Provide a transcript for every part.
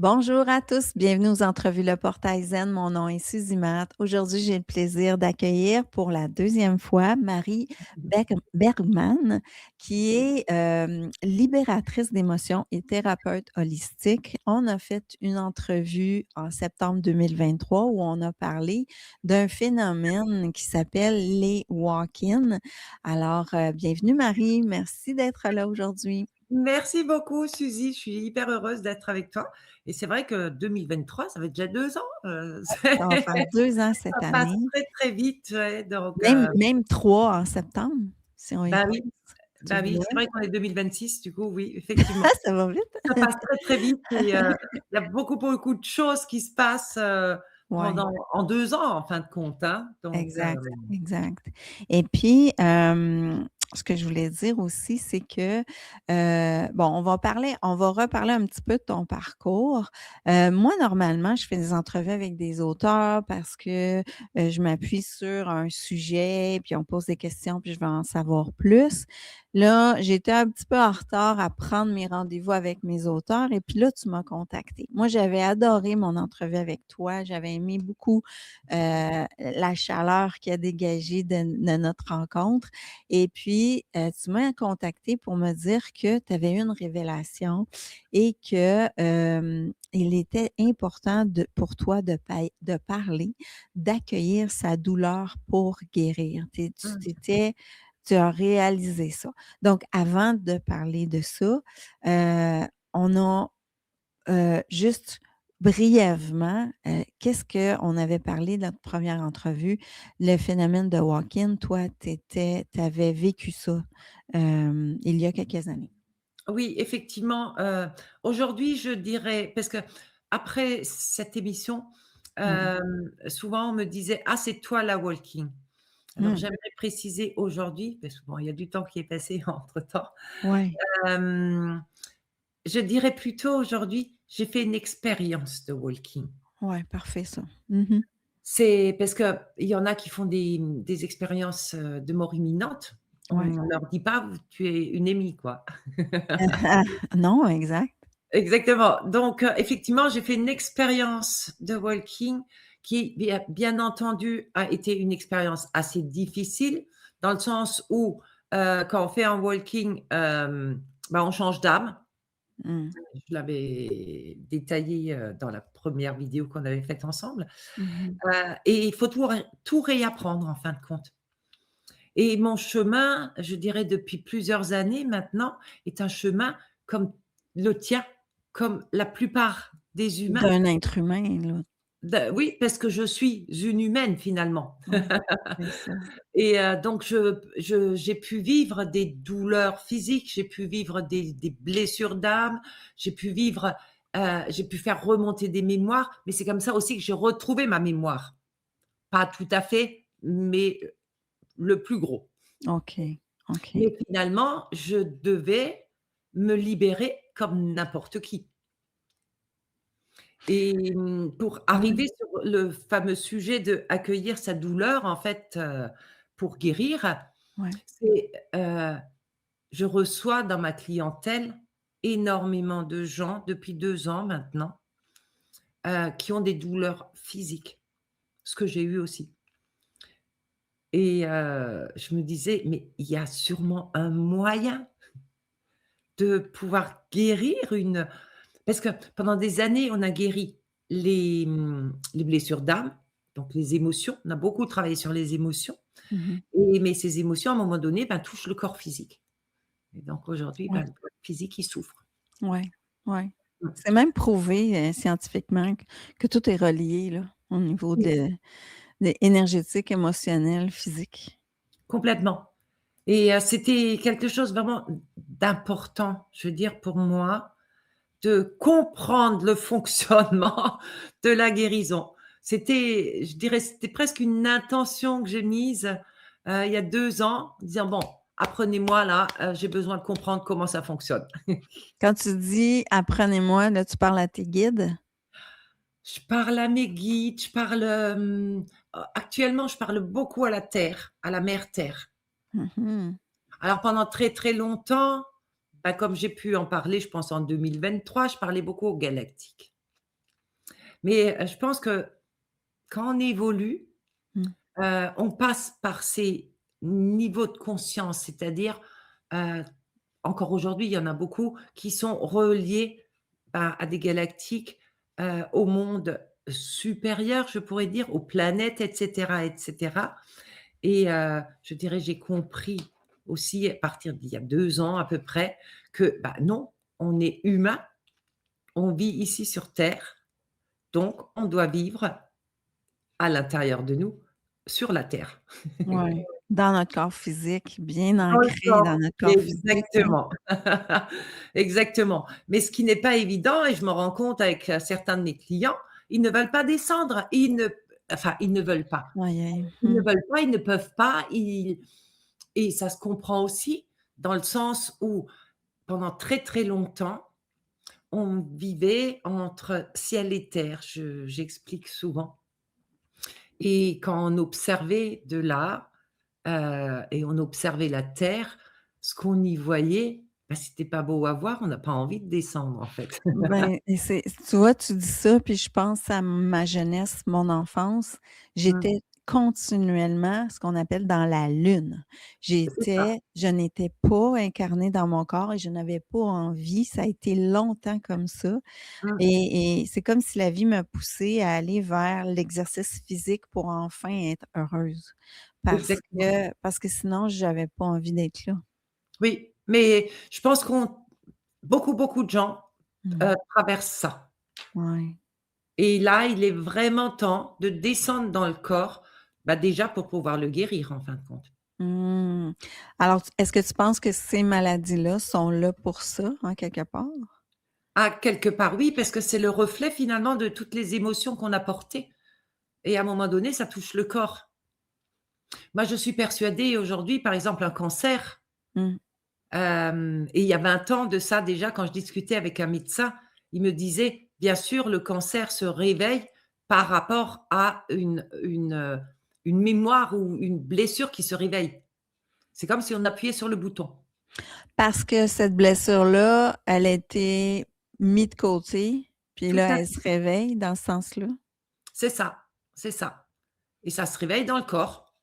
Bonjour à tous, bienvenue aux entrevues Le Portail Zen. Mon nom est Suzy Matt. Aujourd'hui, j'ai le plaisir d'accueillir pour la deuxième fois Marie Bergman, qui est libératrice d'émotions et thérapeute holistique. On a fait une entrevue en septembre 2023 où on a parlé d'un phénomène qui s'appelle les walk-ins. Alors, bienvenue Marie, merci d'être là aujourd'hui. Merci beaucoup Suzy, je suis hyper heureuse d'être avec toi et c'est vrai que 2023, ça fait déjà 2 ans, c'est Ça va faire 2 ans ça cette passe année. très, très vite, ouais, donc Même 3 en septembre, si on y bah pense, oui, tu bah oui, vois? c'est vrai qu'on est 2026 du coup, oui, effectivement. Ça va vite. Ça passe très, très vite et il y a beaucoup, beaucoup de choses qui se passent, Ouais, pendant en 2 ans en fin de compte, hein, donc exact, exact. Et puis, ce que je voulais dire aussi, c'est que, bon, on va reparler un petit peu de ton parcours. Moi, normalement, je fais des entrevues avec des auteurs parce que, je m'appuie sur un sujet, puis on pose des questions, puis je veux en savoir plus. Là, j'étais un petit peu en retard à prendre mes rendez-vous avec mes auteurs et puis là, tu m'as contactée. Moi, j'avais adoré mon entrevue avec toi. J'avais aimé beaucoup, la chaleur qui a dégagé de notre rencontre. Et puis, tu m'as contacté pour me dire que tu avais eu une révélation et que, il était important pour toi de parler, d'accueillir sa douleur pour guérir. mmh. Tu as réalisé ça. Donc, avant de parler de ça, on a juste brièvement, qu'est-ce qu'on avait parlé de notre première entrevue, le phénomène de walk-in, toi, tu avais vécu ça, il y a quelques années. Oui, effectivement, aujourd'hui, je dirais parce qu'après cette émission, Mmh. souvent on me disait: «Ah, c'est toi la walking». Alors Mmh. j'aimerais préciser aujourd'hui, parce que bon, il y a du temps qui est passé entre-temps, Ouais, hem, je dirais plutôt aujourd'hui, j'ai fait une expérience de walking. ouais, parfait ça. Mmh. C'est parce qu'il y en a qui font des expériences, de mort imminente. Ouais. On leur dit pas: «Tu es une émie», quoi. Non, exact. Exactement. Donc, effectivement, j'ai fait une expérience de walking qui, bien entendu, a été une expérience assez difficile dans le sens où, quand on fait un walking, bah, on change d'âme. Mmh. Je l'avais détaillé, dans la première vidéo qu'on avait faite ensemble, Mmh. et il faut tout réapprendre en fin de compte. Et mon chemin, je dirais depuis plusieurs années maintenant, est un chemin comme le tien, comme la plupart des humains. D'un être humain, là. Oui, parce que je suis une humaine finalement. Ouais, c'est ça. Et donc j'ai pu vivre des douleurs physiques, j'ai pu vivre des blessures d'âme, j'ai pu faire remonter des mémoires, mais c'est comme ça aussi que j'ai retrouvé ma mémoire. Pas tout à fait, mais le plus gros. OK, OK. Mais finalement, je devais me libérer comme n'importe qui. Et pour Ouais, arriver sur le fameux sujet de accueillir sa douleur, en fait, pour guérir, ouais. c'est, je reçois dans ma clientèle énormément de gens depuis 2 ans maintenant, qui ont des douleurs physiques, ce que j'ai eu aussi. Et je me disais: «Mais il y a sûrement un moyen de pouvoir guérir une». Parce que pendant des années, on a guéri les blessures d'âme, donc les émotions. On a beaucoup travaillé sur les émotions, Mmh. mais ces émotions, à un moment donné, ben, touchent le corps physique. Et donc aujourd'hui, ben, Ouais, le corps physique, il souffre. ouais, ouais. Mmh. C'est même prouvé, scientifiquement que tout est relié, là, au niveau Oui, énergétique, émotionnel, physique. complètement. Et c'était quelque chose vraiment d'important, je veux dire, pour moi, de comprendre le fonctionnement de la guérison. C'était, je dirais, c'était presque une intention que j'ai mise, il y a 2 ans, en disant: «Bon, apprenez-moi là, j'ai besoin de comprendre comment ça fonctionne». Quand tu dis: «Apprenez-moi», là, tu parles à tes guides? Je parle à mes guides, actuellement, je parle beaucoup à la terre, à la mère terre. Mmh. Alors pendant très, très longtemps, bah, comme j'ai pu en parler, je pense en 2023, je parlais beaucoup aux galactiques. Mais, je pense que quand on évolue, Mmh. on passe par ces niveaux de conscience, c'est-à-dire, heu, encore aujourd'hui, il y en a beaucoup qui sont reliés, bah, à des galactiques, au monde supérieur, je pourrais dire, aux planètes et cetera et je dirais, j'ai compris aussi à partir d'il y a 2 ans à peu près que, bah, non, on est humain, on vit ici sur terre, donc on doit vivre à l'intérieur de nous, sur la terre. Ouais. Dans notre corps physique, bien Dans le ancré dans corps, notre corps physique, hein. exactement. Exactement. Mais ce qui n'est pas évident et je me rends compte avec, certains de mes clients, ils ne veulent pas descendre. Ils ne veulent pas. Aïe, aïe. Ils ne Mmh. veulent pas, ils ne peuvent pas, ils et ça se comprend aussi dans le sens où pendant très, très longtemps, on vivait entre ciel et terre. J'explique souvent et quand on observait de là, et on observait la terre, ce qu'on y voyait, bah, c'était pas beau à voir, on n'a pas envie de descendre, en fait. Ben et c'est tu vois, tu dis ça, puis je pense à ma jeunesse, mon enfance. Mmh, J'étais continuellement ce qu'on appelle dans la lune. c'est ça. Je n'étais pas incarnée dans mon corps et je n'avais pas envie. Ça a été longtemps comme ça Mmh, et c'est comme si la vie m'a poussée à aller vers l'exercice physique pour enfin être heureuse exactement. parce que sinon j'avais pas envie d'être là. Oui, mais je pense qu'on beaucoup, beaucoup de gens, Mmh. traversent ça Ouais. et là, il est vraiment temps de descendre dans le corps, bah, déjà pour pouvoir le guérir, en fin de compte. Mmh. Alors, est-ce que tu penses que ces maladies-là sont là pour ça, en quelque part? Ah, quelque part, oui, parce que c'est le reflet, finalement, de toutes les émotions qu'on a portées et à un moment donné, ça touche le corps. Moi, je suis persuadée aujourd'hui, par exemple, un cancer. Mmh. Et il y a 20 ans de ça déjà, quand je discutais avec un médecin, il me disait: «Bien sûr, le cancer se réveille par rapport à une mémoire ou une blessure qui se réveille. C'est comme si on appuyait sur le bouton». Parce que cette blessure-là, elle a été mise de côté, puis Tout là, à elle fait, se réveille dans ce sens-là? c'est ça, c'est ça et ça se réveille dans le corps.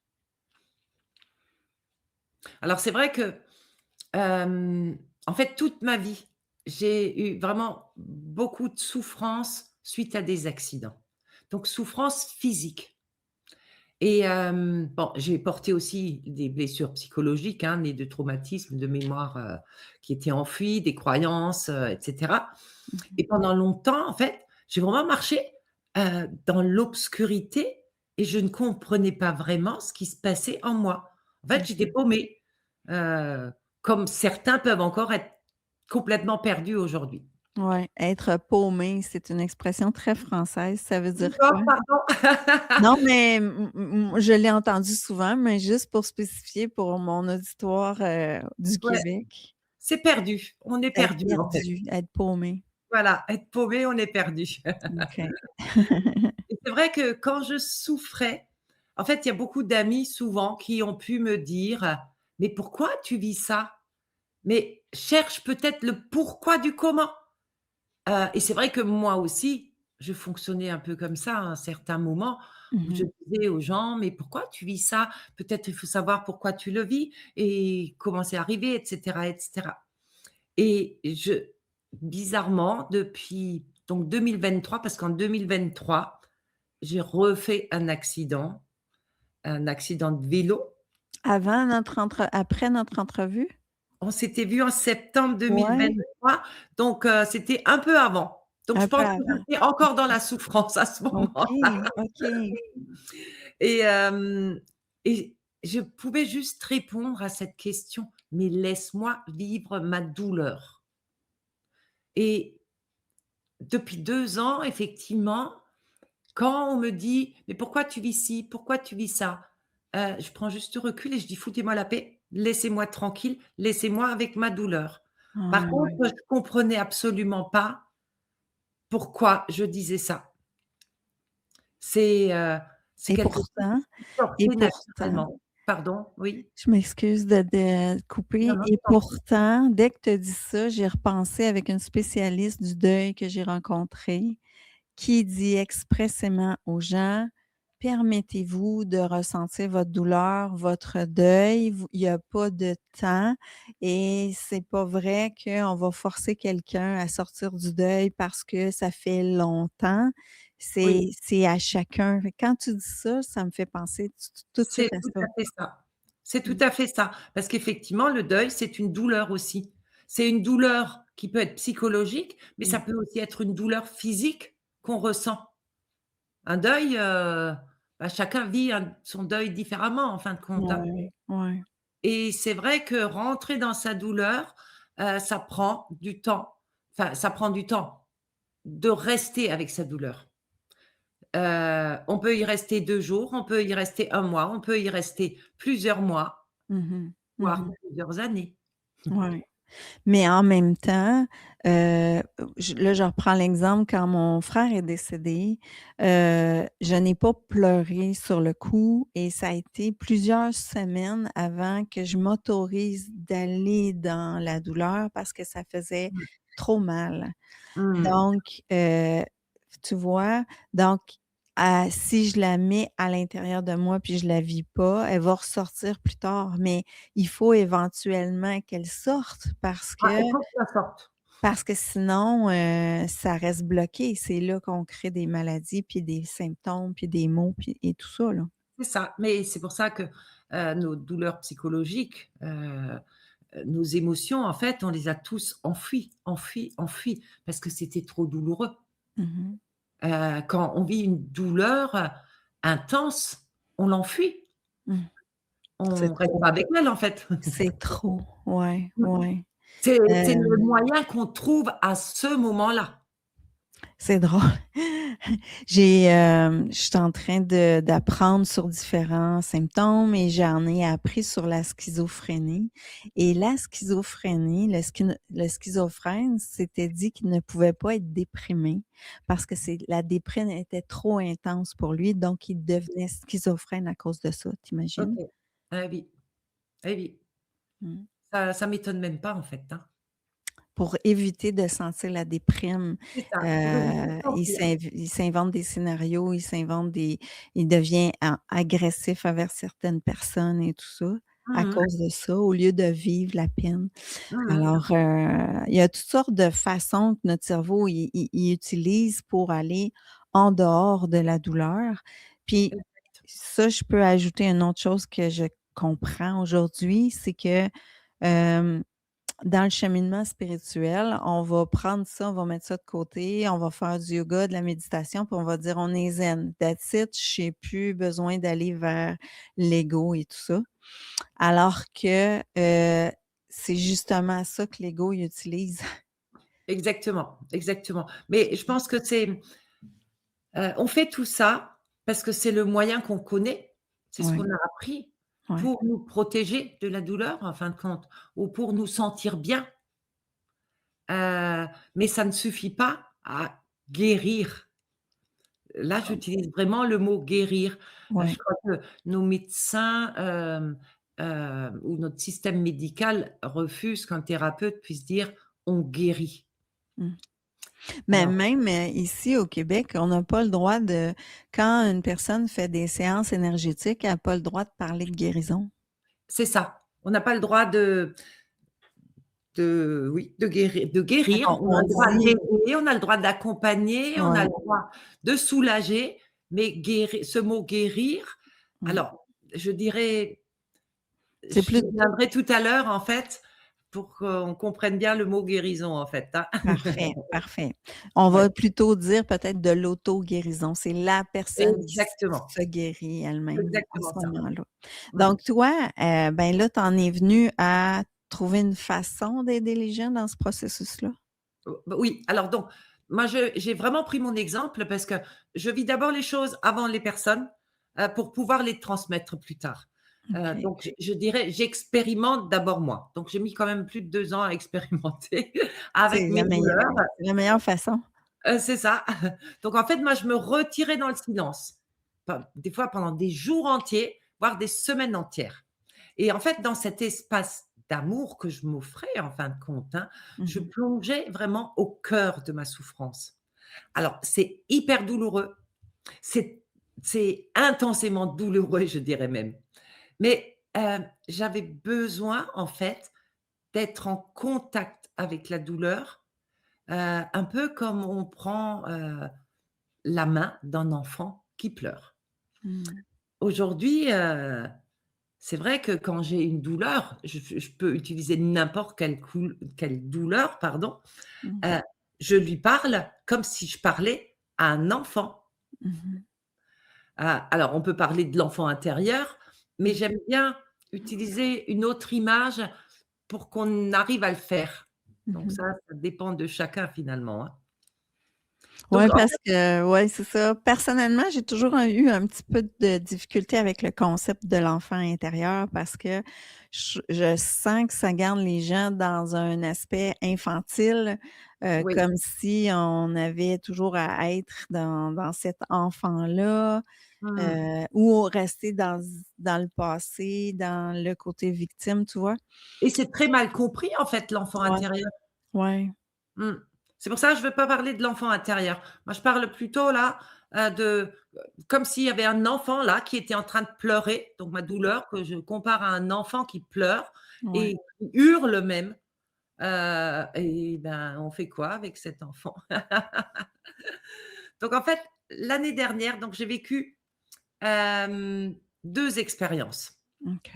Alors c'est vrai que, en fait, toute ma vie, j'ai eu vraiment beaucoup de souffrances suite à des accidents. Donc souffrance physique. Et bon, j'ai porté aussi des blessures psychologiques, hein, nées de traumatismes, de mémoires, qui étaient enfouies, des croyances, et cetera. Mmh. Et pendant longtemps, en fait, j'ai vraiment marché, dans l'obscurité et je ne comprenais pas vraiment ce qui se passait en moi. En fait, j'étais OK. paumée, heu, comme certains peuvent encore être complètement perdus aujourd'hui. Ouais, être paumé, c'est une expression très française. Ça veut dire quoi? D'accord, pardon. Non, mais je l'ai entendu souvent, mais juste pour spécifier pour mon auditoire, du Ouais, Québec. c'est perdu, on est Être perdu, en fait. perdu, être paumé. Voilà, être paumé, on est perdu. OK. Et c'est vrai que quand je souffrais, en fait, il y a beaucoup d'amis souvent qui ont pu me dire: «Mais pourquoi tu vis ça? Mais cherche peut-être le pourquoi du comment». Et c'est vrai que moi aussi, je fonctionnais un peu comme ça à un certain moment où Mmh je mh. disais aux gens: «Mais pourquoi tu vis ça? Peut-être il faut savoir pourquoi tu le vis et comment c'est arrivé» et cetera et cetera. Et bizarrement, depuis donc 2023, parce qu'en 2023, j'ai refait un accident de vélo. Après notre entrevue? On s'était vu en septembre Ouais, 2023, donc c'était un peu avant. Donc je un peu pense que avant. j'étais encore dans la souffrance à ce moment OK, OK. et et je pouvais juste répondre à cette question: «Mais laisse-moi vivre ma douleur» et depuis 2 ans, effectivement, quand on me dit: «Mais pourquoi tu vis ci? Pourquoi tu vis ça?» Je prends juste du recul et je dis: «Foutez-moi la paix, laissez-moi tranquille, laissez-moi avec ma douleur». Par Ah contre, ouais. je comprenais absolument pas pourquoi je disais ça. C'est, heu, c'est Et quelque chose pourtant qui et sortait pourtant naturellement. Pardon? Oui? je m'excuse de Non, couper non, et je t'en prie. pourtant, dès que tu as dit ça, j'ai repensé avec une spécialiste du deuil que j'ai rencontrée qui dit expressément aux gens: «Permettez-vous de ressentir votre douleur, votre deuil, vous il y a pas de temps et c'est pas vrai qu'on va forcer quelqu'un à sortir du deuil parce que ça fait longtemps. Oui, C'est à chacun». Fait que quand tu dis ça, ça me fait penser tout de c'est suite à tout ça. à fait ça. C'est tout Mmh. à fait ça. Parce qu'effectivement, le deuil, c'est une douleur aussi. C'est une douleur qui peut être psychologique, mais ça Mmh. peut aussi être une douleur physique qu'on ressent. Un deuil, bah, chacun vit son deuil différemment en fin de compte, hein. Ouais, ouais. Et c'est vrai que rentrer dans sa douleur, ça prend du temps. Enfin, ça prend du temps de rester avec sa douleur. On peut y rester 2 jours, on peut y rester un mois, on peut y rester plusieurs mois, Mmh mh. voire Mmh. plusieurs années. Ouais. Mais en même temps, heu, je reprends l'exemple quand mon frère est décédé, je n'ai pas pleuré sur le coup et ça a été plusieurs semaines avant que je m'autorise d'aller dans la douleur parce que ça faisait Mmh. trop mal. Mmh. Donc, tu vois? Donc, si je la mets à l'intérieur de moi puis je la vis pas, elle va ressortir plus tard, mais il faut éventuellement qu'elle sorte Ah, il faut que ça sorte. parce que sinon, ça reste bloqué. C'est là qu'on crée des maladies, puis des symptômes, puis des maux, puis et tout ça, là. C'est ça, mais c'est pour ça que, nos douleurs psychologiques, nos émotions, en fait, on les a tous enfuies, enfuies, enfuies, parce que c'était trop douloureux. Mmh. Quand on vit une douleur, intense, on l'enfuit. Mmh. C'est On reste trop. pas avec elle, en fait. C'est trop. Ouais, Mmh. ouais. C'est le Hem moyen qu'on trouve à ce moment-là. C'est drôle. Je suis en train d'apprendre sur différents symptômes et j'en ai appris sur la schizophrénie et la schizophrénie, le schizophrène s'était dit qu'il ne pouvait pas être déprimé parce que c'est la déprime était trop intense pour lui, donc il devenait schizophrène à cause de ça, tu OK. imagines? Ah oui, eh oui. Mmh. Ça m'étonne même pas, en fait, hein. Pour éviter de sentir la déprime, C'est ça, pour éviter de sentir. il s'invente des scénarios, il devient agressif envers certaines personnes et tout ça, à Mmh mh. cause de ça, au lieu de vivre la peine. Mmh mh. Alors, il y a toutes sortes de façons que notre cerveau il utilise pour aller en dehors de la douleur. Puis Exact. ça, je peux ajouter une autre chose que je comprends aujourd'hui, c'est que, hem dans le cheminement spirituel, on va prendre ça, on va mettre ça de côté, on va faire du yoga, de la méditation, puis on va dire: «On est zen, that's it, j'ai plus besoin d'aller vers l'ego et tout ça». Alors que, c'est justement ça que l'ego il utilise. Exactement, exactement. Mais je pense que on fait tout ça parce que c'est le moyen qu'on connaît, c'est ce Ouais, qu'on a appris ouais. pour nous protéger de la douleur, en fin de compte, ou pour nous sentir bien. Mais ça ne suffit pas à guérir. Là, j'utilise vraiment le mot guérir. Je Ouais. crois que nos médecins, ou notre système médical refuse qu'un thérapeute puisse dire: «On guérit». Mmh. Mais Alors même, ici au Québec, on n'a pas le droit de quand une personne fait des séances énergétiques, elle a pas le droit de parler de guérison. c'est ça, on n'a pas le droit de oui, de Fait guérir. qu'on On a on le droit dit d'aider, on a le droit d'accompagner, on a ouais, le droit de soulager, mais ce mot guérir, mmh. alors je dirais, C'est j'y plus reviendrai tout à l'heure en fait, pour qu'on comprenne bien le mot guérison en fait, hein. parfait, parfait. On Ouais, va plutôt dire peut-être de l'auto-guérison. C'est la personne qui exactement, se guérit c'est elle-même à ce exactement ça. moment-là. Mmh. Donc toi, ben là, tu en es venu à trouver une façon d'aider les gens dans ce processus-là? Bah, oui, alors donc, moi j'ai vraiment pris mon exemple parce que je vis d'abord les choses avant les personnes, pour pouvoir les transmettre plus tard. OK. Donc je dirais, j'expérimente d'abord moi. Donc j'ai mis quand même plus de 2 ans à expérimenter avec mes douleurs. C'est la meilleure façon. C'est ça. Donc en fait, moi je me retirais dans le silence. Des fois pendant des jours entiers, voire des semaines entières. Et en fait, dans cet espace d'amour que je m'offrais en fin de compte, hein, Mmh je mh. plongeais vraiment au cœur de ma souffrance. Alors, c'est hyper douloureux, c'est c'est intensément douloureux, je dirais même. Mais, j'avais besoin, en fait, d'être en contact avec la douleur, un peu comme on prend, la main d'un enfant qui pleure. Mmh. Aujourd'hui, c'est vrai que quand j'ai une douleur, je peux utiliser n'importe quelle douleur, pardon, Mmh. heu, je lui parle comme si je parlais à un enfant. Mmh. Alors on peut parler de l'enfant intérieur, mais Mmh. j'aime bien utiliser une autre image pour qu'on arrive à le faire. Donc Mmh. ça dépend de chacun finalement, hein. Ouais, Donc en parce que ouais, c'est ça. Personnellement, j'ai toujours eu un petit peu de difficulté avec le concept de l'enfant intérieur parce que je sens que ça garde les gens dans un aspect infantile, oui, comme si on avait toujours à être dans cet enfant-là, mmh, ou rester dans le passé, dans le côté victime, tu vois? et c'est très mal compris en fait l'enfant Ouais, intérieur. ouais. Mmh. C'est pour ça que je veux pas parler de l'enfant intérieur. Moi, je parle plutôt là, comme s'il y avait un enfant là qui était en train de pleurer, donc ma douleur que je compare à un enfant qui pleure Ouais. et qui hurle même, et ben, on fait quoi avec cet enfant? Donc en fait, l'année dernière, donc j'ai vécu, hem, 2 expériences. OK.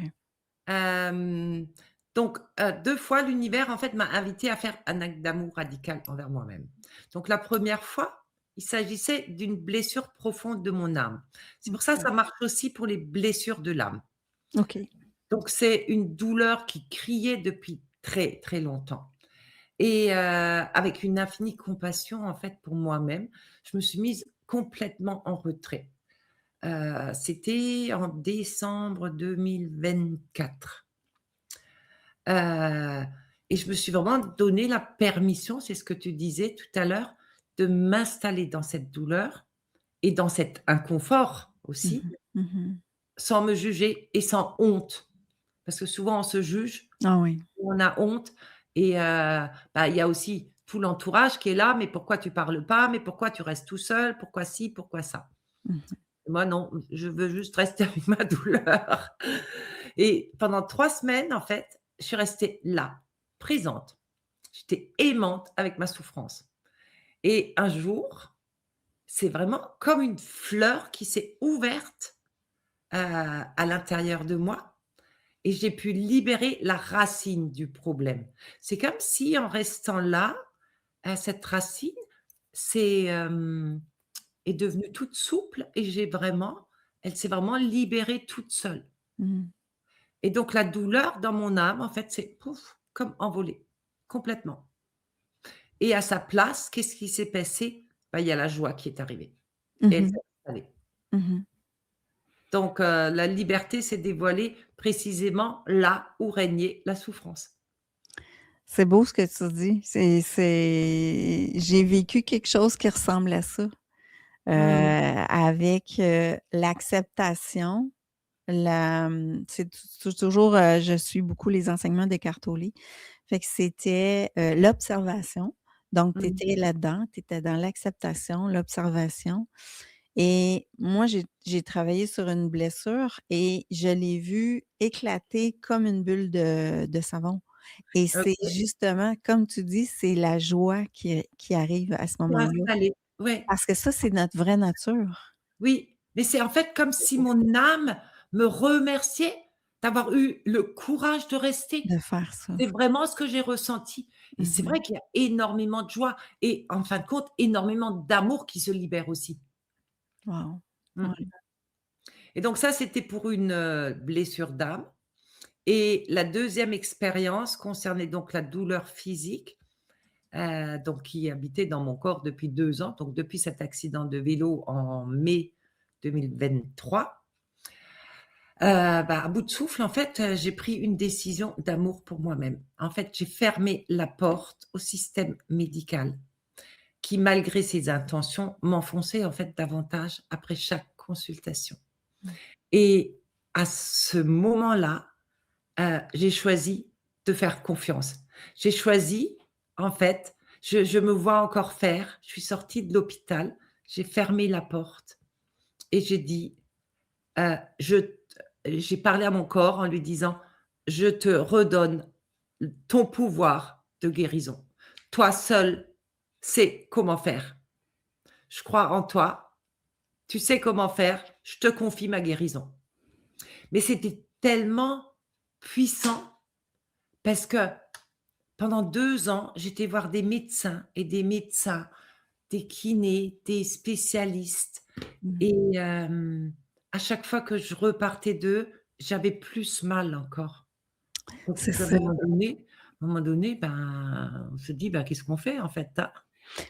Hem, donc 2 fois, l'univers, en fait, m'a invitée à faire un acte d'amour radical envers moi-même. Donc la première fois, il s'agissait d'une blessure profonde de mon âme. C'est pour ça, OK. ça marche aussi pour les blessures de l'âme. OK. Donc c'est une douleur qui criait depuis très, très longtemps et avec une infinie compassion, en fait, pour moi-même, je me suis mise complètement en retrait. C'était en décembre 2024. Heu et je me suis vraiment donné la permission, c'est ce que tu disais tout à l'heure, de m'installer dans cette douleur et dans cet inconfort Mmh aussi, mh. Mmh. sans me juger et sans honte. Parce que souvent on se juge, Ah oui. on a honte et bah, il y a aussi tout l'entourage qui est là: «Mais pourquoi tu parles pas? Mais pourquoi tu restes tout seul? Pourquoi ci? Pourquoi ça?» Mmh mh. Moi non, je veux juste rester avec ma douleur et pendant 3 semaines, en fait, je suis restée là, présente. J'étais aimante avec ma souffrance et un jour, c'est vraiment comme une fleur qui s'est ouverte, à l'intérieur de moi et j'ai pu libérer la racine du problème. C'est comme si en restant là, cette racine est devenue toute souple et elle s'est vraiment libérée toute seule Mmh. et donc la douleur dans mon âme, en fait, c'est pouf, comme envolée, complètement. Et à sa place, qu'est-ce qui s'est passé? Bah, il y a la joie qui est arrivée et Mmh elle mh. s'est installée. Mmh mh. Donc la liberté s'est dévoilée précisément là où régnait la souffrance. C'est beau ce que tu dis. J'ai vécu quelque chose qui ressemble à ça, Mmh. avec, l'acceptation, c'est toujours, je suis beaucoup les enseignements d'Eckhart Tolle. Fait que c'était, l'observation. Donc tu Mmh. étais là-dedans, tu étais dans l'acceptation, l'observation. Et moi, j'ai travaillé sur une blessure et je l'ai vue éclater comme une bulle de savon. Et c'est OK. justement, comme tu dis, c'est la joie qui arrive à ce S'est moment-là. installée. Ouais, Parce que ça, c'est notre vraie nature oui, mais c'est en fait comme si mon âme me remerciait d'avoir eu le courage de rester. de faire ça. C'est vraiment ce que j'ai ressenti et c'est Mmh. vrai qu'il y a énormément de joie et en fin de compte, énormément d'amour qui se libère aussi. Wow. Mmh Ouais. et donc ça, c'était pour une, blessure d'âme et la deuxième expérience concernait donc la douleur physique, donc qui habitait dans mon corps depuis 2 ans, donc depuis cet accident de vélo en mai 2023. Bah, à bout de souffle, en fait, j'ai pris une décision d'amour pour moi-même. En fait, j'ai fermé la porte au système médical qui, malgré ses intentions, m'enfonçait, en fait, davantage après chaque consultation Mmh. et à ce moment-là, j'ai choisi de faire confiance. J'ai choisi, en fait, Je me vois encore faire. Je suis sortie de l'hôpital, j'ai fermé la porte et j'ai dit, je t j'ai parlé à mon corps en lui disant: «Je te redonne ton pouvoir de guérison. Toi seul sais comment faire. Je crois en toi, tu sais comment faire, je te confie ma guérison». Mais c'était tellement puissant parce que pendant 2 ans, j'étais voir des médecins et des médecins, des kinés, des spécialistes Mmh. et à chaque fois que je repartais d'eux, j'avais plus mal encore. Donc C'est à un ça. moment donné ben, on se dit: «Ben, qu'est-ce qu'on fait en fait, hein?»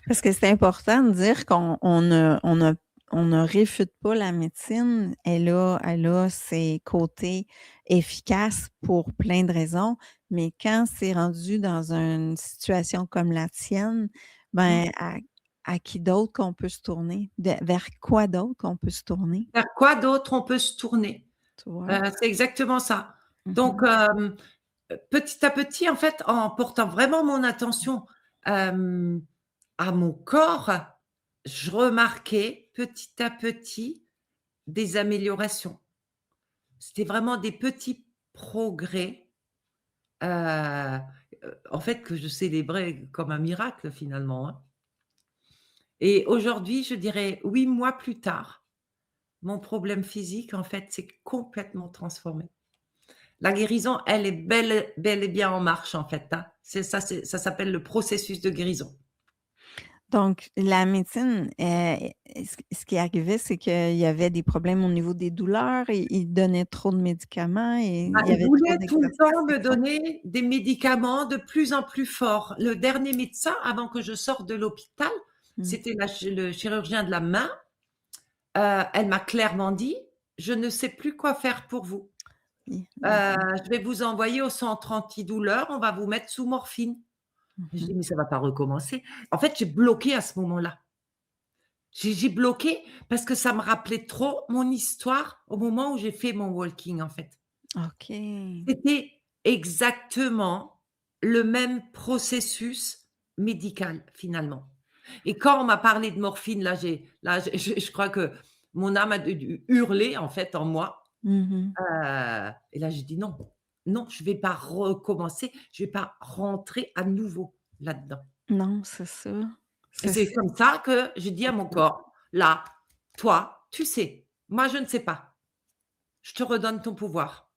Parce que c'est important de dire qu'on ne réfute pas la médecine. Elle a ses côtés efficaces pour plein de raisons, mais quand c'est rendu dans une situation comme la tienne, Mmh. ben, à qui d'autre qu'on peut se tourner? Vers quoi d'autre qu'on peut se tourner? Vers quoi d'autre on peut se tourner? Tu vois? C'est exactement ça. Donc Mmh. petit à petit, en fait, en portant vraiment mon attention, hem, à mon corps, je remarquais petit à petit des améliorations. C'était vraiment des petits progrès, en fait, que je célébrais comme un miracle finalement, hein. Et aujourd'hui, je dirais 8 mois plus tard, mon problème physique, en fait, s'est complètement transformé. La guérison, elle est bel et bien en marche, en fait, hein. Ça s'appelle le processus de guérison. Donc la médecine, ce qui arrivait, c'est qu'il y avait des problèmes au niveau des douleurs, ils donnaient trop de médicaments et Ah, il y il avait trop voulait tout le d'exercices temps et me trop donner des médicaments de plus en plus forts. Le dernier médecin, avant que je sorte de l'hôpital, mmh, c'était le chirurgien de la main, elle m'a clairement dit: «Je ne sais plus quoi faire pour vous. d'accord. Je vais vous envoyer au centre antidouleur, on va vous mettre sous morphine». Je Mmh. dis: «Mais ça va pas recommencer». En fait, j'ai bloqué à ce moment-là. J'ai bloqué parce que ça me rappelait trop mon histoire au moment où j'ai fait mon walking, en fait. OK. C'était exactement le même processus médical, finalement. Et quand on m'a parlé de morphine, là, je crois que mon âme a dû hurler, en fait, en moi, Mmh. et là, j'ai dit: «Non, non, je vais pas recommencer, je vais pas rentrer à nouveau là-dedans». Non, c'est ça. Et C'est c'est ça. comme ça que j'ai dit à mon corps: «Là, toi, tu sais, moi, je ne sais pas. Je te redonne ton pouvoir».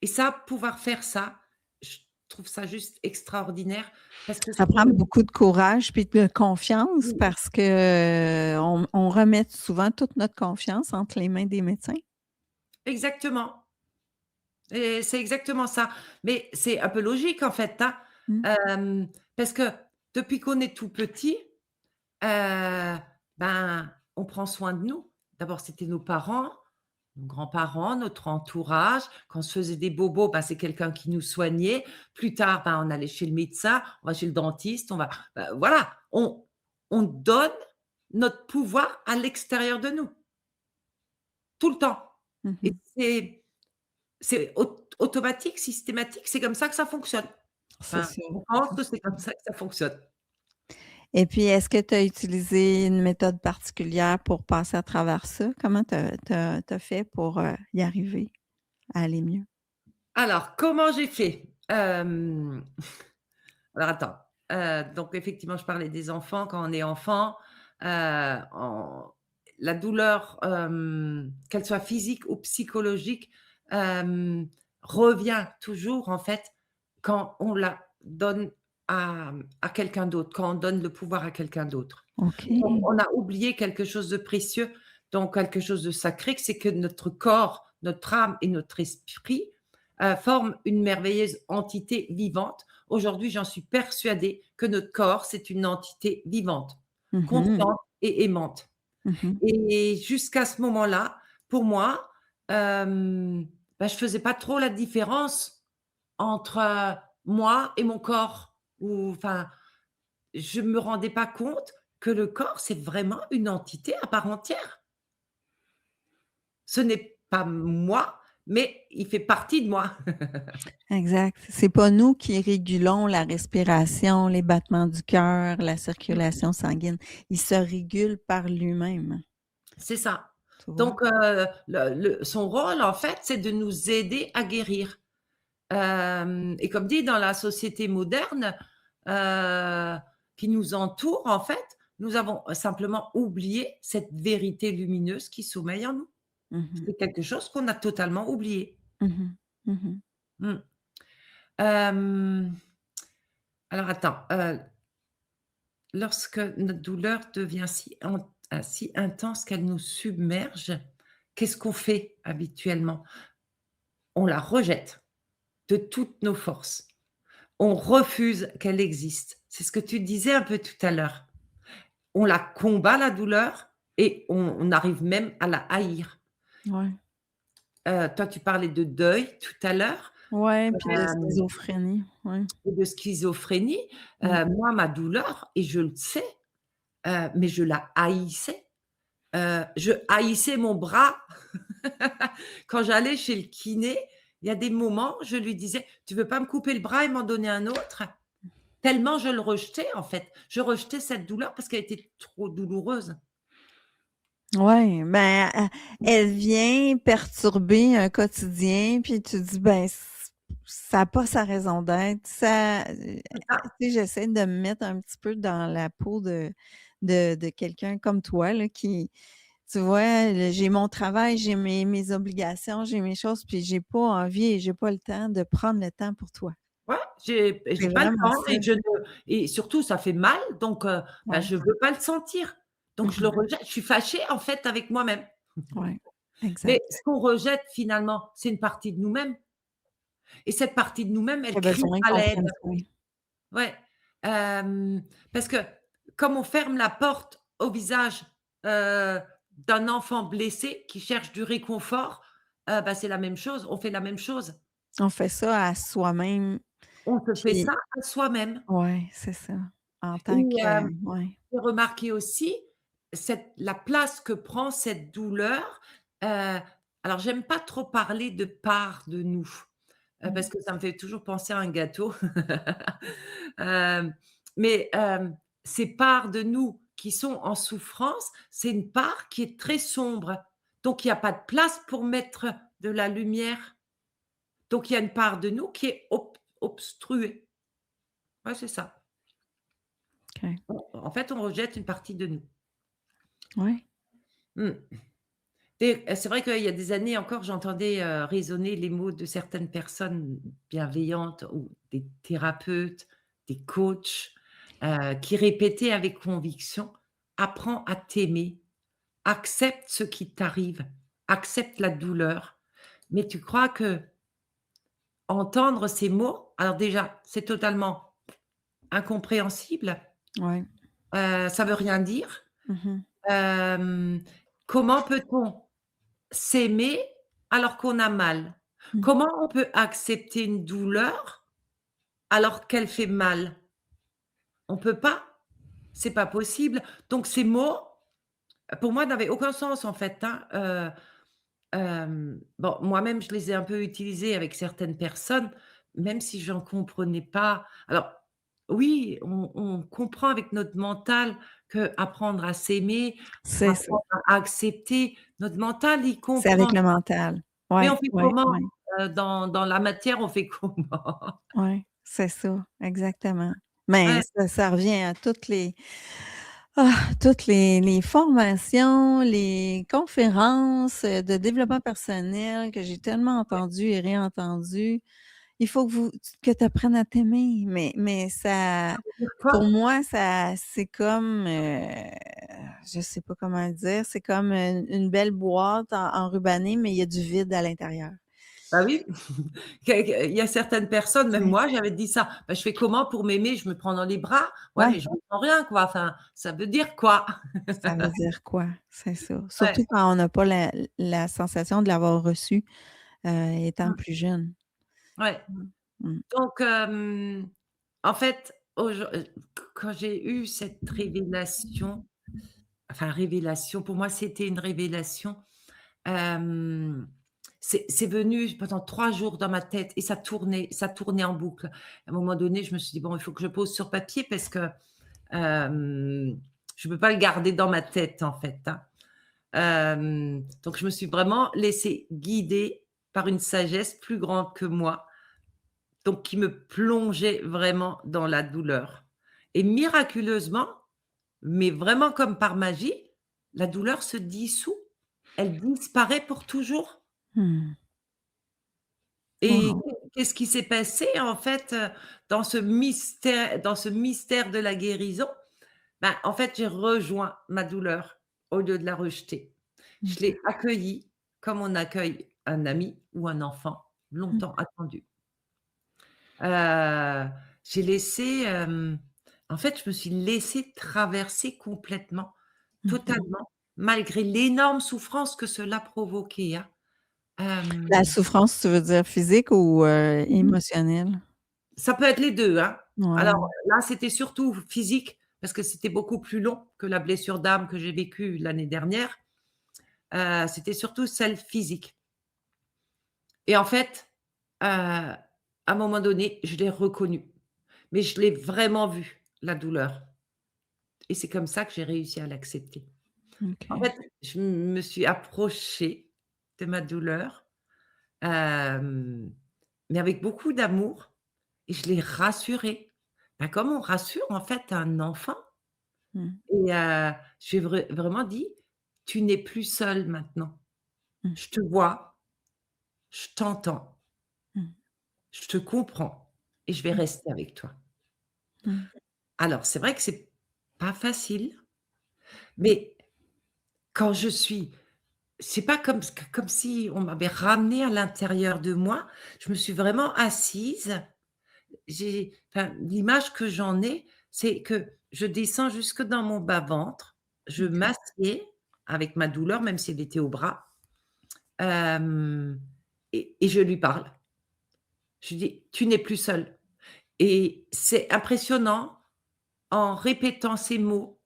Et ça, pouvoir faire ça, je trouve ça juste extraordinaire parce que Ça prend je beaucoup de courage puis de confiance oui, parce que, on remet souvent toute notre confiance entre les mains des médecins. exactement, et c'est exactement ça. Mais c'est un peu logique en fait, hein, Mmh. parce que depuis qu'on est tout petit, ben, on prend soin de nous. D'abord, c'était nos parents, nos grands-parents, notre entourage. Quand on se faisait des bobos, ben, c'est quelqu'un qui nous soignait. Plus tard, ben, on allait chez le médecin, on va chez le dentiste, voilà, on donne notre pouvoir à l'extérieur de nous, tout le temps. Mmh Et mh. c'est automatique, systématique, c'est comme ça que ça fonctionne. C'est Enfin, ça. on pense que c'est comme ça que ça fonctionne. Et puis, est-ce que tu as utilisé une méthode particulière pour passer à travers ça? Comment tu as fait pour, y arriver, à aller mieux? Alors, comment j'ai fait? Alors attends, donc effectivement, je parlais des enfants. Quand on est enfant, on la douleur, qu'elle soit physique ou psychologique, hem, revient toujours en fait quand on la donne à quelqu'un d'autre, quand on donne le pouvoir à quelqu'un d'autre. OK. On a oublié quelque chose de précieux, donc quelque chose de sacré, que c'est que notre corps, notre âme et notre esprit, forment une merveilleuse entité vivante. Aujourd'hui, j'en suis persuadée que notre corps, c'est une entité vivante, Mmh mh. consciente et aimante. Mmh mh. Et jusqu'à ce moment-là, pour moi, bah, je faisais pas trop la différence entre, moi et mon corps, ou enfin, je me rendais pas compte que le corps, c'est vraiment une entité à part entière. Ce n'est pas moi, mais il fait partie de moi. Exact. C'est pas nous qui régulons la respiration, les battements du cœur, la circulation sanguine. Il se régule par lui-même, C'est ça. tu vois? Donc le son rôle, en fait, c'est de nous aider à guérir. Et comme dit, dans la société moderne, heu, qui nous entoure, en fait, nous avons simplement oublié cette vérité lumineuse qui sommeille en nous. Mmh. C'est quelque chose qu'on a totalement oublié. Mmh. Mmh. Mmh. Hem, alors attends, lorsque notre douleur devient si intense qu'elle nous submerge, qu'est-ce qu'on fait habituellement? On la rejette de toutes nos forces. On refuse qu'elle existe. C'est ce que tu disais un peu tout à l'heure. On la combat, la douleur, et on arrive même à la haïr. Ouais. Toi, tu parlais de deuil tout à l'heure, Ouais, puis de hem, schizophrénie, ouais. et de schizophrénie. Mmh. Moi, ma douleur, et je le sais, mais je la haïssais. Je haïssais mon bras. Quand j'allais chez le kiné, il y a des moments, je lui disais: «Tu veux pas me couper le bras et m'en donner un autre?» Tellement je le rejetais, en fait. Je rejetais cette douleur parce qu'elle était trop douloureuse. Ouais, ben, elle vient perturber un quotidien, puis tu dis: «Ben, ça a pas sa raison d'être». C'est ça. Tu sais, j'essaie de me mettre un petit peu dans la peau de quelqu'un comme toi, là, qui tu vois, j'ai mon travail, j'ai mes obligations, j'ai mes choses, puis j'ai pas envie et j'ai pas le temps de prendre le temps pour toi. Ouais, C'est j'ai pas le vraiment temps, ça. et je ne et surtout ça fait mal, donc bah, Ouais. je veux pas le sentir. Donc je le Mmh. rejette. Je suis fâchée, en fait, avec moi-même. Ouais, Mais exact. ce qu'on rejette finalement, c'est une partie de nous-mêmes, et cette partie de nous-mêmes, Qui a elle crie besoin à qu'on l'aide. prenne soin. Ouais, parce que comme on ferme la porte au visage, heu, d'un enfant blessé qui cherche du réconfort, bah, c'est la même chose, on fait la même chose. On fait ça à soi-même, On se fait puis ça à soi-même. ouais, c'est ça. En Et tant que ouais. j'ai remarqué aussi la place que prend cette douleur. Alors j'aime pas trop parler de part de nous, Mmh. parce que ça me fait toujours penser à un gâteau. Hem, mais ces parts de nous qui sont en souffrance, c'est une part qui est très sombre. Donc il y a pas de place pour mettre de la lumière. Donc il y a une part de nous qui est obstruée. Ouais, c'est ça. OK. En fait, on rejette une partie de nous. Ouais. Mmh. Et c'est vrai qu'il y a des années encore, j'entendais, résonner les mots de certaines personnes bienveillantes ou des thérapeutes, des coachs, qui répétaient avec conviction: «Apprends à t'aimer, accepte ce qui t'arrive, accepte la douleur». Mais tu crois qu'entendre ces mots, alors déjà, c'est totalement incompréhensible, Ouais. ça veut rien dire. Mmh mh. Hem, Comment peut-on s'aimer alors qu'on a mal? Mmh. Comment on peut accepter une douleur alors qu'elle fait mal? On peut pas, c'est pas possible. Donc ces mots, pour moi, n'avaient aucun sens en fait, hein. Bon, moi-même, je les ai un peu utilisés avec certaines personnes, même si j'en comprenais pas. Alors oui, on comprend avec notre mental qu'apprendre à s'aimer, C'est ça. apprendre à accepter, notre mental, il C'est avec comprend. le mental. Mais Ouais, on fait ouais, comment? ouais, Dans la matière, on fait comment? ouais, c'est ça, exactement. Mais Ouais, ça revient à toutes les formations, les conférences, de développement personnel que j'ai tellement entendues et réentendues. Il faut que tu apprennes à t'aimer, mais ça dire pour quoi? moi, ça c'est comme, je sais pas comment dire, c'est comme une belle boîte enrubannée, mais il y a du vide à l'intérieur. Bah oui, il y a certaines personnes, Tu même sais? moi, j'avais dit ça: «Bah, je fais comment pour m'aimer? Je me prends dans les bras?» Ouais, Ouais, mais je me sens rien, quoi. Enfin, ça veut dire quoi? ça veut dire quoi? C'est ça. Ouais, Surtout quand on n'a pas la sensation de l'avoir reçu, étant mmh, plus jeune. ouais. Mmh. Mmh. Donc en fait, quand j'ai eu cette révélation, enfin révélation, pour moi, c'était une révélation, hem c'est venu pendant 3 jours dans ma tête et ça tournait en boucle. À un moment donné, je me suis dit: «Bon, il faut que je pose sur papier parce que, je peux pas le garder dans ma tête, en fait, hein». Donc je me suis vraiment laissée guider par une sagesse plus grande que moi, donc qui me plongeait vraiment dans la douleur et miraculeusement, mais vraiment comme par magie, la douleur se dissout. Elle disparaît pour toujours. Mmh. Et Wow. qu'est-ce qui s'est passé en fait, dans ce mystère de la guérison? Ben, en fait, j'ai rejoint ma douleur au lieu de la rejeter. Je OK. l'ai accueillie comme on accueille un ami ou un enfant Mmh. longtemps attendu. Heu, j'ai laissé, en fait, je me suis laissée traverser complètement, Mmh. totalement, malgré l'énorme souffrance que cela provoquait, hein. La Hem souffrance, tu veux dire physique ou, émotionnelle? Ça peut être les 2, hein. Alors Ouais. là, c'était surtout physique parce que c'était beaucoup plus long que la blessure d'âme que j'ai vécue l'année dernière. C'était surtout celle physique et en fait, à un moment donné, je l'ai reconnue, mais je l'ai vraiment vue, la douleur et c'est comme ça que j'ai réussi à l'accepter. En OK. fait, je me suis approchée de ma douleur, hem, mais avec beaucoup d'amour et je l'ai rassurée. Bah, comme on rassure en fait un enfant. Mmh. Et je lui ai vraiment dit: «Tu n'es plus seule maintenant. Mmh. Je te vois, je t'entends, Mmh. je te comprends et je vais Mmh. rester avec toi». Mmh. Alors c'est vrai que c'est pas facile, mais quand je suis c'est pas comme si on m'avait ramenée à l'intérieur de moi. Je me suis vraiment assise. L'image que j'en ai, c'est que je descends jusque dans mon bas-ventre, je OK. m'assieds avec ma douleur, même si elle était au bras. Hem et je lui parle. Je lui dis: «Tu n'es plus seule» et c'est impressionnant, en répétant ces mots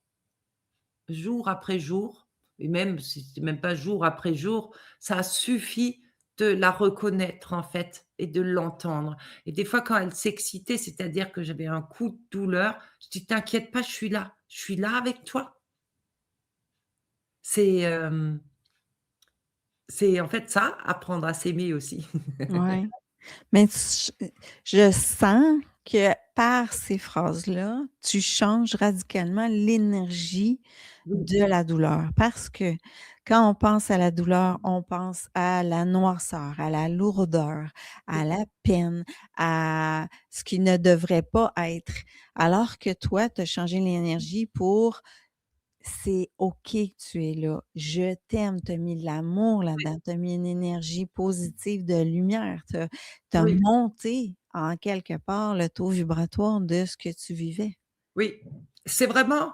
jour après jour et même si c'est même pas jour après jour, ça a suffi de la reconnaître, en fait et de l'entendre et des fois, quand elle s'excitait, c'est-à-dire que j'avais un coup de douleur, je dis: «T'inquiète pas, je suis là avec toi». C'est, c'est en fait ça, apprendre à s'aimer aussi. Ouais. Mais je sens que par ces phrases-là, tu changes radicalement l'énergie Oui, de la douleur. Parce que quand on pense à la douleur, on pense à la noirceur, à la lourdeur, à oui, la peine, à ce qui ne devrait pas être. Alors que toi, tu as changé l'énergie pour c'est OK que tu es là. Je t'aime, tu as mis de l'amour là-dedans, tu as mis une énergie positive de lumière. Tu as oui. monté en quelque part le taux vibratoire de ce que tu vivais. Oui, c'est vraiment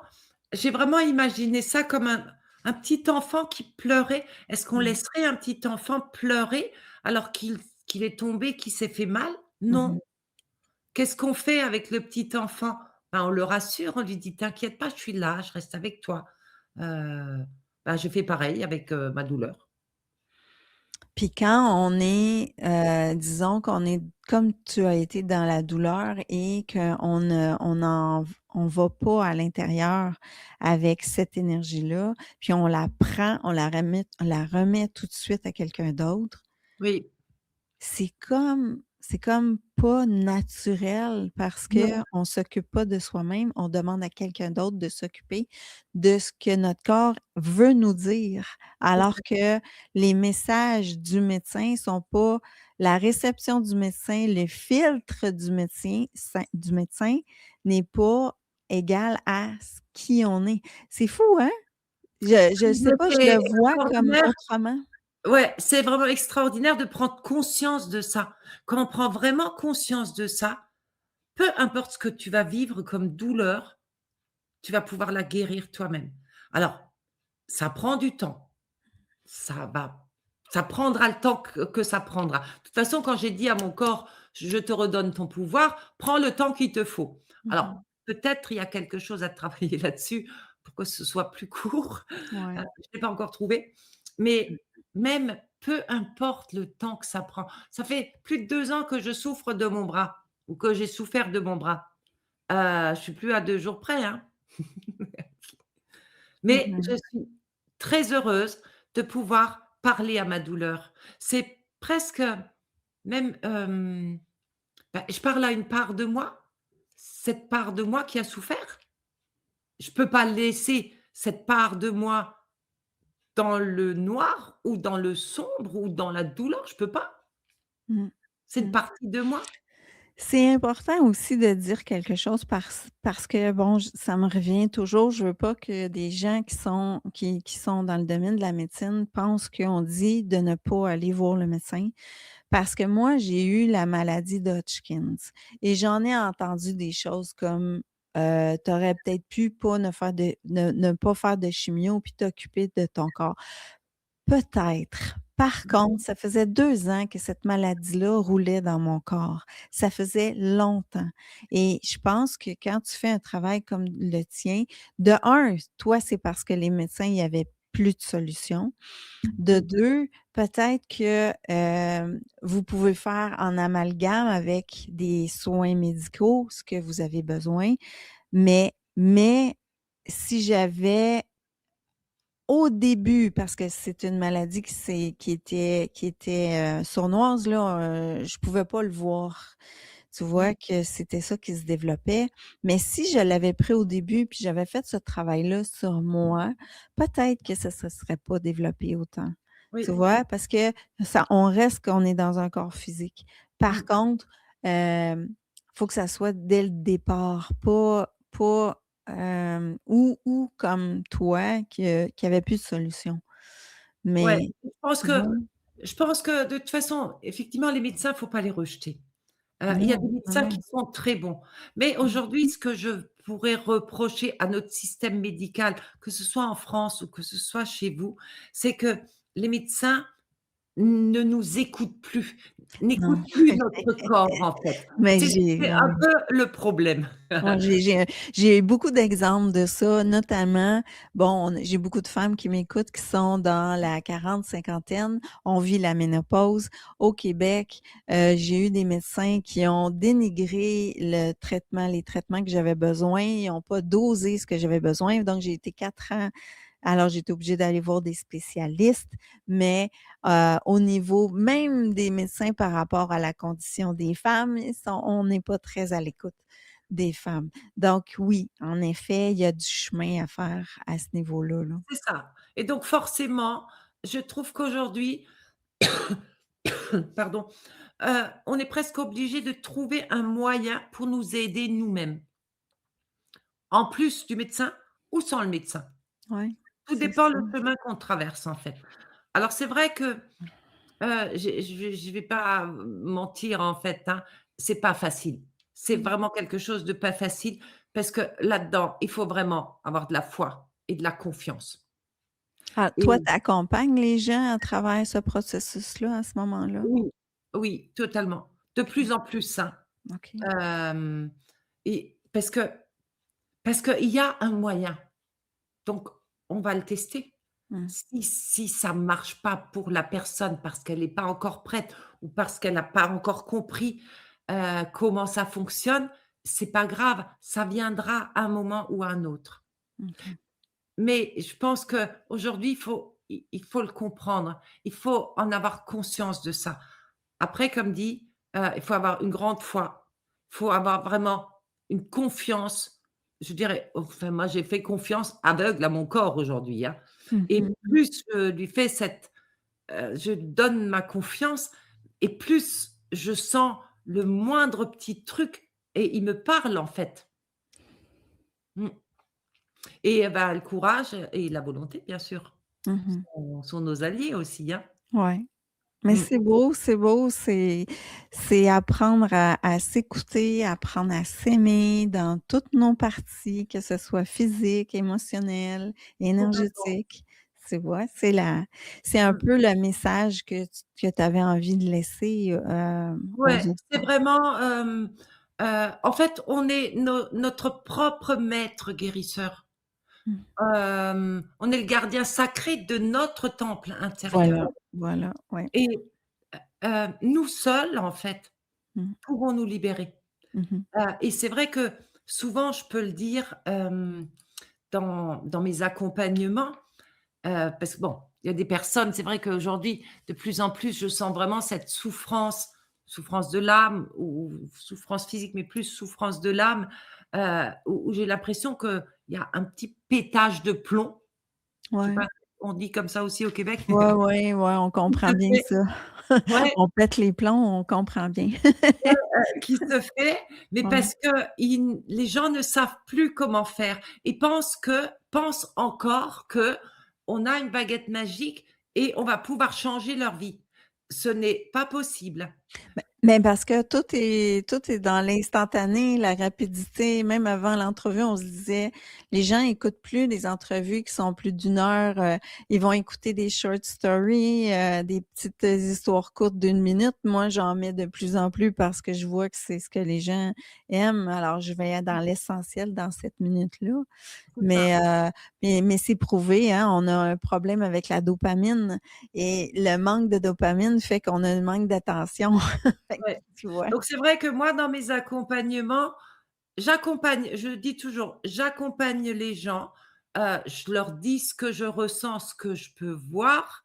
j'ai vraiment imaginé ça comme un petit enfant qui pleurait. Est-ce qu'on Mmh. laisserait un petit enfant pleurer alors qu'il est tombé, qu'il s'est fait mal? Mmh. Non. Qu'est-ce qu'on fait avec le petit enfant? Ben, on le rassure, on lui dit: «T'inquiète pas, je suis là, je reste avec toi». Heu, je fais pareil avec, ma douleur. Puis quand on est, disons qu'on est comme tu as été dans la douleur et qu'on ne on va pas à l'intérieur avec cette énergie-là, puis on la prend, on la remet tout de suite à quelqu'un d'autre. Oui, C'est comme pas naturel parce non, qu'on s'occupe pas de soi-même, on demande à quelqu'un d'autre de s'occuper de ce que notre corps veut nous dire. c'est Alors ça. que les messages du médecin sont pas la réception du médecin, le filtre du médecin n'est pas égal à ce qui on est. C'est fou, hein? Je sais pas, je C'est le vois comme extraordinaire. autrement. Ouais, c'est vraiment extraordinaire de prendre conscience de ça. Quand on prend vraiment conscience de ça, peu importe ce que tu vas vivre comme douleur, tu vas pouvoir la guérir toi-même. Alors, ça prend du temps, ça va ça prendra le temps que ça prendra. De toute façon, quand j'ai dit à mon corps: «Je te redonne ton pouvoir, prends le temps qu'il te faut». Alors, Mmh. peut-être il y a quelque chose à travailler là-dessus pour que ce soit plus court. Ouais. Je l'ai pas encore trouvé, mais même peu importe le temps que ça prend. Ça fait plus de 2 ans que je souffre de mon bras ou que j'ai souffert de mon bras. Je suis plus à 2 jours près, hein. Mais je Mmh. suis très heureuse de pouvoir parler à ma douleur. C'est presque même, je parle à une part de moi, cette part de moi qui a souffert. Je peux pas laisser cette part de moi dans le noir ou dans le sombre ou dans la douleur, je peux pas. Mmh. C'est une Mmh. partie de moi. C'est important aussi de dire quelque chose parce que bon, ça me revient toujours, je veux pas que des gens qui sont dans le domaine de la médecine pensent qu'on dit de ne pas aller voir le médecin. Parce que moi, j'ai eu la maladie d'Hodgkins et j'en ai entendu des choses comme, «Tu aurais peut-être pu pas ne pas faire de chimio puis t'occuper de ton corps». Peut-être. Par contre, ça faisait 2 ans que cette maladie-là roulait dans mon corps. Ça faisait longtemps et je pense que quand tu fais un travail comme le tien, de un, toi, c'est parce que les médecins, il y avait plus de solutions. De Mmh. 2, peut-être que, vous pouvez faire en amalgame avec des soins médicaux, ce que vous avez besoin, mais si j'avais au début, parce que c'est une maladie qui était, sournoise là, je pouvais pas le voir. Tu Mmh. vois que c'était ça qui se développait, mais si je l'avais pris au début, puis j'avais fait ce travail-là sur moi, peut-être que ça se serait pas développé autant. Tu Oui. vois? Parce que ça on reste qu'on est dans un corps physique. Par Mmh. contre, faut que ça soit dès le départ, pas ou comme toi qui avait plus de solution. Ouais, Mais je pense tu que vois? je pense que de toute façon, effectivement, les médecins, faut pas les rejeter. Il y a Non, des bah, médecins non. qui sont très bons. Mais Mmh. aujourd'hui, ce que je pourrais reprocher à notre système médical, que ce soit en France ou que ce soit chez vous, c'est que les médecins ne nous écoutent plus, Non. n'écoutent plus notre corps, en fait. Mais C'est un peu le problème. ouais, j'ai eu beaucoup d'exemples de ça, notamment, bon, j'ai beaucoup de femmes qui m'écoutent qui sont dans la 40-50aine. On vit la ménopause. Au Québec, j'ai eu des médecins qui ont dénigré les traitements que j'avais besoin. Ils ont pas dosé ce que j'avais besoin. Donc, j'ai été 4 ans alors j'ai été obligée d'aller voir des spécialistes, mais au niveau même des médecins par rapport à la condition des femmes, on n'est pas très à l'écoute des femmes. Donc oui, en effet, il y a du chemin à faire à ce niveau-là, là. C'est ça et donc forcément, je trouve qu'aujourd'hui, pardon, on est presque obligé de trouver un moyen pour nous aider nous-mêmes, en plus du médecin ou sans le médecin. Ouais, Tout c'est dépend ça. le chemin qu'on traverse, en fait. Alors c'est vrai que, je vais pas mentir, en fait, hein, c'est pas facile. C'est Mmh. vraiment quelque chose de pas facile parce que là-dedans, il faut vraiment avoir de la foi et de la confiance Ah, toi, et tu accompagnes les gens à travers ce processus-là, à ce moment-là? oui, oui, totalement. De plus en plus, hein, OK. hem et parce qu'il y a un moyen, donc on va le tester. Mmh. Si ça marche pas pour la personne parce qu'elle est pas encore prête ou parce qu'elle a pas encore compris, comment ça fonctionne, c'est pas grave, ça viendra à un moment ou à un autre. OK. Mais je pense qu'aujourd'hui, il faut le comprendre. Il faut en avoir conscience de ça. Après, comme dit, il faut avoir une grande foi. Il faut avoir vraiment une confiance, je dirais, enfin moi j'ai fait confiance aveugle à mon corps aujourd'hui, hein, Mmh et mh. plus je lui fais je donne ma confiance et plus je sens le moindre petit truc et il me parle en fait. Mmh et bah, le courage et la volonté bien sûr Mmh. sont nos alliés aussi, hein. Ouais. Mais Mmh. c'est beau, c'est apprendre à s'écouter, apprendre à s'aimer dans toutes nos parties, que ce soit physique, émotionnel, Complètement. énergétique. Tu vois? C'est un Mmh. peu le message que tu avais envie de laisser, aux Ouais, c'est autres. vraiment, en fait, on est notre propre maître guérisseur. Mmh. On est le gardien sacré de notre temple Voilà, intérieur. Voilà, ouais. et nous seuls, en fait, Mmh. pouvons nous libérer. Mmh mh. Et c'est vrai que souvent, je peux le dire, dans mes accompagnements, parce que bon, il y a des personnes, c'est vrai qu'aujourd'hui, de plus en plus, je sens vraiment cette souffrance, souffrance de l'âme ou souffrance physique, mais plus souffrance de l'âme, où j'ai l'impression qu'il y a un petit pétage de plomb. Je sais Ouais. pas, on dit comme ça aussi au Québec? Ouais, ouais, ouais, on Qui comprend se bien fait ça. ouais, On pète les plombs, on comprend bien. qui se fait, mais Ouais. parce que les gens ne savent plus comment faire et pensent encore qu'on a une baguette magique et on va pouvoir changer leur vie. Ce n'est pas possible. Mais parce que tout est dans l'instantané, la rapidité. Même avant l'entrevue, on se disait: «Les gens écoutent plus des entrevues qui sont plus d'une heure, ils vont écouter des short stories, des petites histoires courtes d'une minute». Moi, j'en mets de plus en plus parce que je vois que c'est ce que les gens aiment, alors je vais dans l'essentiel dans cette minute-là. C'est Mais, ça. mais c'est prouvé, hein, on a un problème avec la dopamine et le manque de dopamine fait qu'on a un manque d'attention. Fait que Ouais. tu vois? Donc c'est vrai que moi, dans mes accompagnements, je dis toujours, j'accompagne les gens, je leur dis ce que je ressens, ce que je peux voir,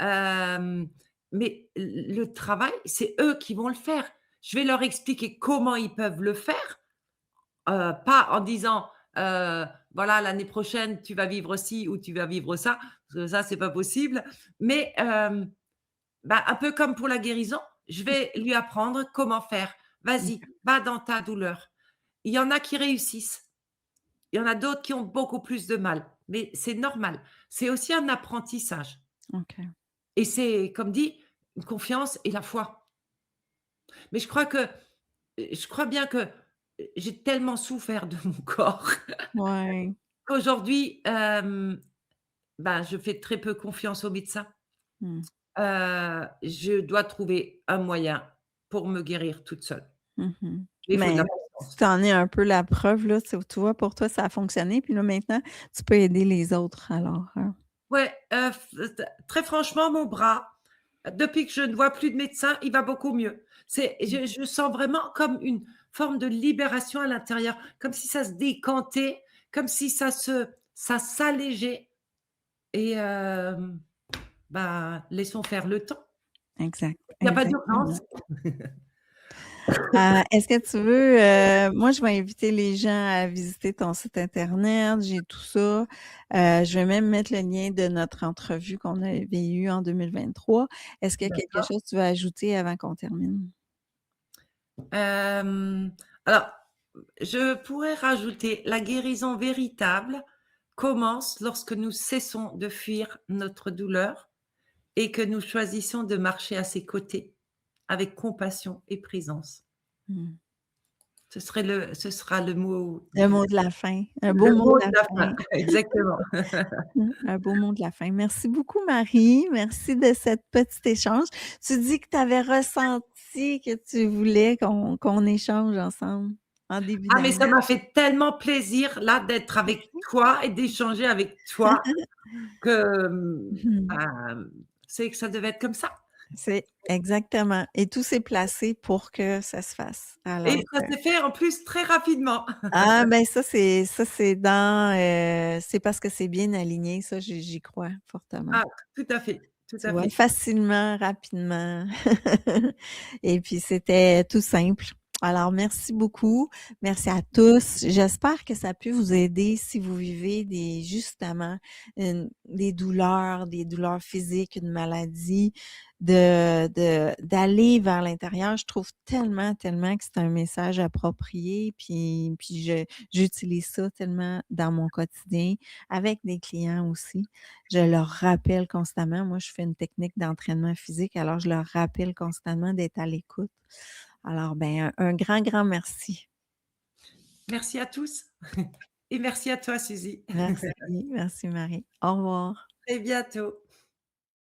hem, mais le travail, c'est eux qui vont le faire. Je vais leur expliquer comment ils peuvent le faire, pas en disant, «Voilà, l'année prochaine, tu vas vivre ci ou tu vas vivre ça», parce que ça, c'est pas possible, mais bah, un peu comme pour la guérison, je vais lui apprendre comment faire. «Vas-y, va dans ta douleur». Il y en a qui réussissent, il y en a d'autres qui ont beaucoup plus de mal, mais c'est normal. C'est aussi un apprentissage OK. et c'est comme dit, une confiance et la foi. Mais je crois bien que, j'ai tellement souffert de mon corps Ouais. qu'aujourd'hui, bah, je fais très peu confiance aux médecins. Mmh. Je dois trouver un moyen pour me guérir toute seule. Mmh mh. Mais il faut de la Mais patience. tu en es un peu la preuve, là, tu vois, pour toi, ça a fonctionné, puis là, maintenant, tu peux aider les autres alors, Ouais, f t très franchement, mon bras, depuis que je ne vois plus de médecin, il va beaucoup mieux. Je sens vraiment comme une forme de libération à l'intérieur, comme si ça se décantait, comme si ça s'allégeait et bah, laissons faire le temps. exact, Il y a pas exactement. d'urgence. Est-ce que tu veux, moi, je vais inviter les gens à visiter ton site internet, j'ai tout ça. Je vais même mettre le lien de notre entrevue qu'on avait eue en 2023. Est-ce qu'il y a quelque D'accord. chose que tu veux ajouter avant qu'on termine? Alors, je pourrais rajouter: la guérison véritable commence lorsque nous cessons de fuir notre douleur et que nous choisissons de marcher à ses côtés avec compassion et présence. Mmh. Ce sera le mot Le du mot de la fin, un beau le mot mot de la de la fin. fin. Exactement. Un beau mot de la fin. Merci beaucoup, Marie. Merci de cet petit échange. Tu dis que tu avais ressenti que tu voulais qu'on échange ensemble en début Ah mais ça d'année. m'a fait tellement plaisir là d'être avec toi et d'échanger avec toi que, Mmh. bah, c'est que ça devait être comme ça C'est exactement et tout s'est placé pour que ça se fasse. et Alors, ça s'est fait en plus très rapidement. ben, ça c'est c'est parce que c'est bien aligné, ça j'y crois fortement. Ah, tout à fait, tout Tu à vois? fait. Facilement, rapidement et puis c'était tout simple. Alors merci beaucoup. Merci à tous. J'espère que ça a pu vous aider si vous vivez des douleurs physiques, une maladie, d'aller vers l'intérieur. Je trouve tellement, tellement que c'est un message approprié, puis j'utilise ça tellement dans mon quotidien, avec des clients aussi. Je leur rappelle constamment. Moi, je fais une technique d'entraînement physique, alors je leur rappelle constamment d'être à l'écoute. Alors, ben, un grand, grand merci. Merci à tous et merci à toi Suzy. Merci, merci Marie. Au revoir. Très bientôt.